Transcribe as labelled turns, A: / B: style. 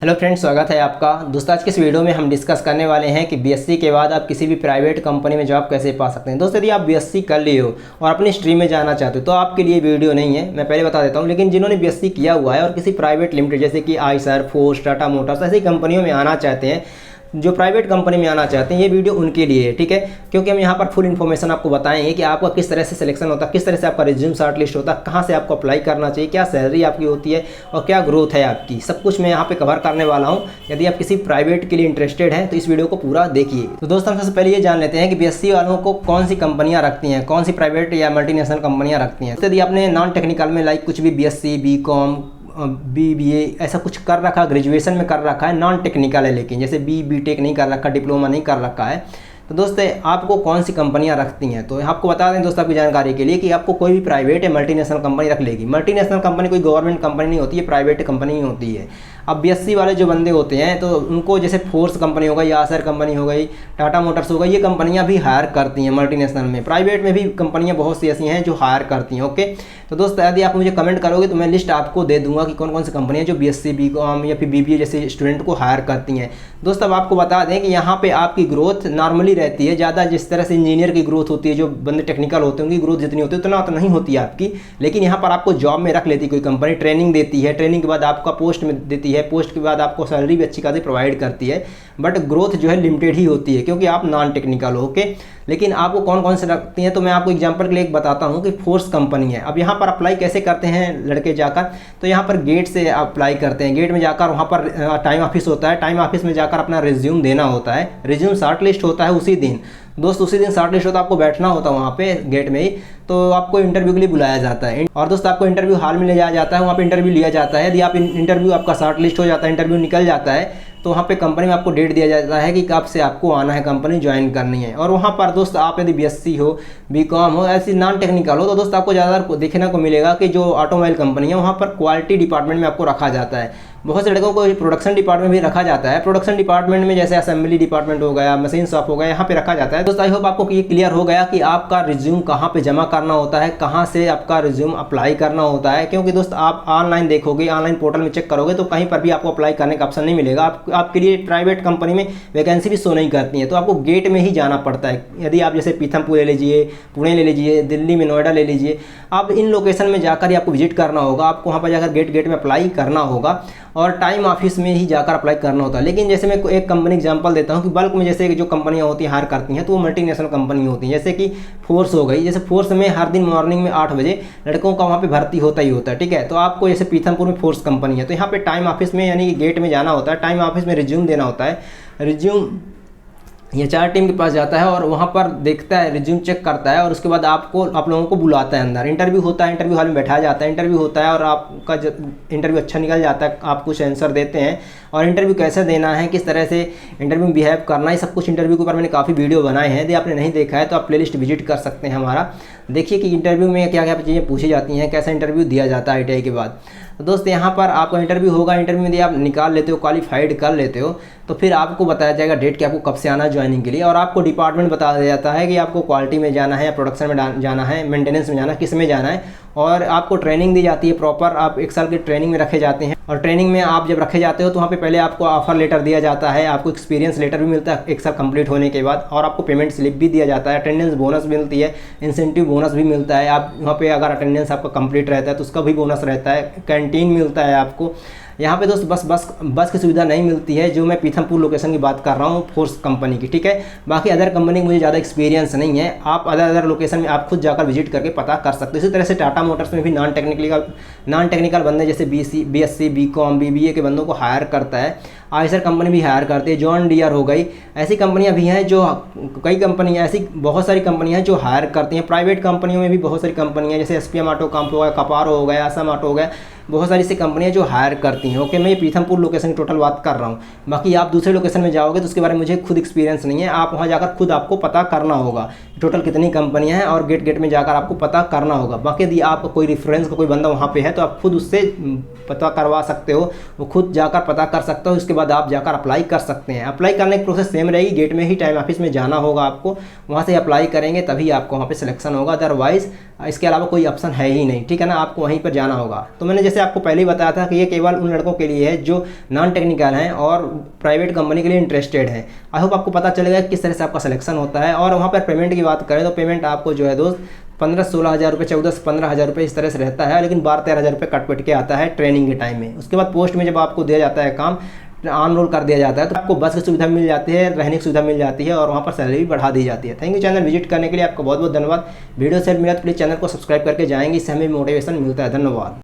A: Hello friends, स्वागत है आपका। दोस्तों, आज के इस वीडियो में हम डिस्कस करने वाले हैं कि बीएससी के बाद आप किसी भी प्राइवेट कंपनी में जॉब कैसे पा सकते हैं। दोस्तों, यदि आप बीएससी कर लिए हो और अपनी स्ट्रीम में जाना चाहते हो तो आपके लिए वीडियो नहीं है, मैं पहले बता देता हूं। लेकिन जिन्होंने बीएससी किया हुआ है और किसी प्राइवेट लिमिटेड जैसे कि आइसर, फोर्स, टाटा मोटर्स ऐसी कंपनियों में आना चाहते हैं, जो प्राइवेट कंपनी में आना चाहते हैं, ये वीडियो उनके लिए है, ठीक है। क्योंकि हम यहाँ पर फुल इन्फॉर्मेशन आपको बताएंगे कि आपका किस तरह से सिलेक्शन होता है, किस तरह से आपका रिज्यूम शॉर्ट लिस्ट होता है, कहाँ से आपको अप्लाई करना चाहिए, क्या सैलरी आपकी होती है और क्या ग्रोथ है आपकी, सब कुछ मैं यहाँ पे कवर करने वाला हूँ। यदि आप किसी प्राइवेट के लिए इंटरेस्टेड हैं तो इस वीडियो को पूरा देखिए। तो दोस्तों, सबसे पहले ये जान लेते हैं कि बीएससी वालों को कौन सी कंपनियाँ रखती हैं, कौन सी प्राइवेट या मल्टीनेशनल कंपनियाँ रखती हैं। यदि आपने नॉन टेक्निकल में लाइक कुछ भी बीएससी, बीकॉम, बीबीए ऐसा कुछ कर रखा, ग्रेजुएशन में कर रखा है, नॉन टेक्निकल है, लेकिन जैसे बीटेक नहीं कर रखा, डिप्लोमा नहीं कर रखा है, तो दोस्तों आपको कौन सी कंपनियां रखती हैं। तो आपको बता दें दोस्तों, आपकी जानकारी के लिए कि आपको कोई भी प्राइवेट या मल्टीनेशनल कंपनी रख लेगी। मल्टीनेशनल कंपनी कोई गवर्नमेंट कंपनी नहीं होती है, प्राइवेट कंपनी ही होती है। अब बीएससी वाले जो बंदे होते हैं तो उनको जैसे फोर्स कंपनी हो गई, आसर कंपनी हो गई, टाटा मोटर्स हो गई, ये कंपनियां भी हायर करती हैं मल्टीनेशनल में। प्राइवेट में भी कंपनियां बहुत सी ऐसी हैं जो हायर करती हैं। ओके, तो दोस्तों यदि आप मुझे कमेंट करोगे तो मैं लिस्ट आपको दे दूंगा कि कौन कौन सी कंपनियां जो बीएससी, बीकॉम या फिर बीबीए जैसे स्टूडेंट को हायर करती हैं। दोस्तों, अब आपको बता दें कि यहाँ पे आपकी ग्रोथ नॉर्मली रहती है, ज़्यादा जिस तरह से इंजीनियर की ग्रोथ होती है, जो बंदे टेक्निकल होते हैं उनकी ग्रोथ जितनी होती है उतना तो नहीं होती है आपकी। लेकिन यहाँ पर आपको जॉब में रख लेती है कोई कंपनी, ट्रेनिंग देती है, ट्रेनिंग के बाद आपका पोस्ट में देती है, पोस्ट के बाद आपको सैलरी भी अच्छी खासी प्रोवाइड करती है। बट ग्रोथ जो है लिमिटेड ही होती है क्योंकि आप नॉन टेक्निकल हो। ओके, लेकिन आपको कौन कौन से रखती हैं तो मैं आपको एग्जांपल के लिए एक बताता हूं कि फोर्स कंपनी है। अब यहाँ पर अप्लाई कैसे करते हैं लड़के जाकर, तो यहाँ पर गेट से अप्लाई करते हैं। गेट में जाकर वहाँ पर टाइम ऑफिस होता है, टाइम ऑफिस में जाकर अपना रिज्यूम देना होता है। रिज्यूम शॉर्ट लिस्ट होता है उसी दिन। दोस्त, उसी दिन शॉर्ट लिस्ट होता है, आपको बैठना होता है वहाँ पे गेट में ही, तो आपको इंटरव्यू के लिए बुलाया जाता है। और दोस्त, आपको इंटरव्यू हॉल में ले जाया जाता है, वहाँ पे इंटरव्यू लिया जाता है। यदि आप इंटरव्यू आपका शॉर्ट लिस्ट हो जाता है, इंटरव्यू निकल जाता है, तो वहाँ पे कंपनी में आपको डेट दिया जाता है कि कब से आपको आना है, कंपनी ज्वाइन करनी है। और वहाँ पर दोस्त आप यदि बीएससी हो, बीकॉम हो, ऐसी नॉन टेक्निकल हो, तो दोस्त आपको ज़्यादातर देखने को मिलेगा कि जो ऑटोमोबाइल कंपनी है वहाँ पर क्वालिटी डिपार्टमेंट में आपको रखा जाता है। बहुत से लड़कों को प्रोडक्शन डिपार्टमेंट भी रखा जाता है। प्रोडक्शन डिपार्टमेंट में जैसे असेंबली डिपार्टमेंट हो गया, मशीन शॉप हो गया, यहाँ पे रखा जाता है। दोस्तों, आई होप आपको ये क्लियर हो गया कि आपका रिज्यूम कहाँ पे जमा करना होता है, कहाँ से आपका रिज्यूम अप्लाई करना होता है। क्योंकि दोस्त आप ऑनलाइन देखोगे, ऑनलाइन पोर्टल में चेक करोगे तो कहीं पर भी आपको अप्लाई करने का ऑप्शन नहीं मिलेगा। आपके लिए प्राइवेट कंपनी में वैकेंसी भी शो नहीं करती है, तो आपको गेट में ही जाना पड़ता है। यदि आप जैसे पीथमपुर ले लीजिए, पुणे ले लीजिए, दिल्ली में नोएडा ले लीजिए, आप इन लोकेशन में जाकर ही आपको विजिट करना होगा। आपको वहाँ पर जाकर गेट में अप्लाई करना होगा और टाइम ऑफिस में ही जाकर अप्लाई करना होता है। लेकिन जैसे मैं एक कंपनी एग्जांपल देता हूँ कि बल्क में जैसे जो कंपनियाँ होती हैं हायर करती हैं तो वो मल्टीनेशनल कंपनी होती हैं। जैसे कि फोर्स हो गई, जैसे फोर्स में हर दिन मॉर्निंग में 8 बजे लड़कों का वहाँ पे भर्ती होता ही होता है, ठीक है। तो आपको जैसे पीथमपुर में फोर्स कंपनी है तो यहाँ पे टाइम ऑफिस में यानी गेट में जाना होता है, टाइम ऑफिस में रिज्यूम देना होता है। रिज्यूम ये चार टीम के पास जाता है और वहाँ पर देखता है, रिज्यूम चेक करता है और उसके बाद आप लोगों को बुलाता है अंदर। इंटरव्यू होता है, इंटरव्यू हॉल में बैठाया जाता है, इंटरव्यू होता है और आपका इंटरव्यू अच्छा निकल जाता है, आप कुछ आंसर देते हैं। और इंटरव्यू कैसे देना है, किस तरह से इंटरव्यू में बिहेव करना है, सब कुछ इंटरव्यू के ऊपर मैंने काफ़ी वीडियो बनाए हैं। यदि आपने नहीं देखा है तो आप प्लेलिस्ट विजिट कर सकते हैं हमारा। देखिए कि इंटरव्यू में क्या क्या चीज़ें पूछी जाती हैं, कैसा इंटरव्यू दिया जाता है आईटीआई के बाद। तो दोस्त, यहाँ पर आपका इंटरव्यू होगा, इंटरव्यू में यदि आप निकाल लेते हो, क्वालिफाइड कर लेते हो, तो फिर आपको बताया जाएगा डेट कि आपको कब से आना है ज्वाइनिंग के लिए। और आपको डिपार्टमेंट बता दिया जाता है कि आपको क्वालिटी में जाना है या प्रोडक्शन में जाना है, मेंटेनेंस में जाना है, किस में जाना है। और आपको ट्रेनिंग दी जाती है प्रॉपर, आप 1 साल की ट्रेनिंग में रखे जाते हैं। और ट्रेनिंग में आप जब रखे जाते हो तो वहाँ पे पहले आपको ऑफर लेटर दिया जाता है, आपको एक्सपीरियंस लेटर भी मिलता है 1 साल कंप्लीट होने के बाद, और आपको पेमेंट स्लिप भी दिया जाता है, अटेंडेंस बोनस मिलती है, इंसेंटिव बोनस भी मिलता है। आप वहाँ पे अगर अटेंडेंस आपका कंप्लीट रहता है तो उसका भी बोनस रहता है, कैंटीन मिलता है आपको। यहाँ पे दोस्त बस की सुविधा नहीं मिलती है, जो मैं पीथमपुर लोकेशन की बात कर रहा हूँ फोर्स कंपनी की, ठीक है। बाकी अदर कंपनी की मुझे ज़्यादा एक्सपीरियंस नहीं है, आप अदर लोकेशन में आप खुद जाकर विजिट करके पता कर सकते हो। इसी तरह से टाटा मोटर्स में भी नॉन टेक्निकल बंदे जैसे बीएससी, बीकॉम, बीबीए के बंदों को हायर करता है। आइसर कंपनी भी हायर करती है, जॉन डियर हो गई, ऐसी कंपनियां भी हैं जो कई कंपनियां, ऐसी बहुत सारी कंपनियां हैं जो हायर करती हैं। प्राइवेट कंपनियों में भी बहुत सारी कंपनियां जैसे एसपीएम ऑटो कंप हो गया, कपारो हो गया, असम ऑटो हो गया, बहुत सारी सी कंपनियां जो हायर करती हैं। ओके, मैं ये पीथमपुर लोकेशन की टोटल बात कर रहा हूँ। बाकी आप दूसरे लोकेशन में जाओगे तो उसके बारे में मुझे खुद एक्सपीरियंस नहीं है, आप वहाँ जाकर खुद आपको पता करना होगा टोटल कितनी कंपनियां हैं और गेट में जाकर आपको पता करना होगा। बाकी यदि आप कोई रेफरेंस का कोई बंदा वहाँ पे है तो आप खुद उससे पता करवा सकते हो, वो खुद जाकर पता कर सकते हो, उसके बाद आप जाकर अप्लाई कर सकते हैं। अप्लाई करने की प्रोसेस सेम रहेगी, गेट में ही टाइम ऑफिस में जाना होगा आपको, वहाँ से अप्लाई करेंगे तभी आपको वहाँ पे सिलेक्शन होगा, अदरवाइज इसके अलावा कोई ऑप्शन है ही नहीं, ठीक है ना, आपको वहीं पर जाना होगा। तो मैंने जैसे जैसे आपको पहले ही बताया था कि ये केवल उन लड़कों के लिए है जो नॉन टेक्निकल हैं और प्राइवेट कंपनी के लिए इंटरेस्टेड हैं। आई होप आपको पता चलेगा किस तरह से आपका सिलेक्शन होता है। और वहाँ पर पेमेंट की बात करें तो पेमेंट आपको जो है दोस्त 15-16 हज़ार रुपये, 14-15 हज़ार रुपये इस तरह से रहता है, लेकिन 12-13 हज़ार रुपये कट पिट के आता है ट्रेनिंग के टाइम में। उसके बाद पोस्ट में जब आपको दिया जाता है काम, ऑन रोल कर दिया जाता है, तो आपको बस की सुविधा मिल जाती है, रहने की सुविधा मिल जाती है और वहाँ पर सैलरी भी बढ़ा दी जाती है। थैंक यू चैनल विजिट करने के लिए, आपका बहुत बहुत धन्यवाद। वीडियो से मिला तो प्लीज़ चैनल को सब्सक्राइब करके जाएंगे, इससे हमें मोटिवेशन मिलता है। धन्यवाद।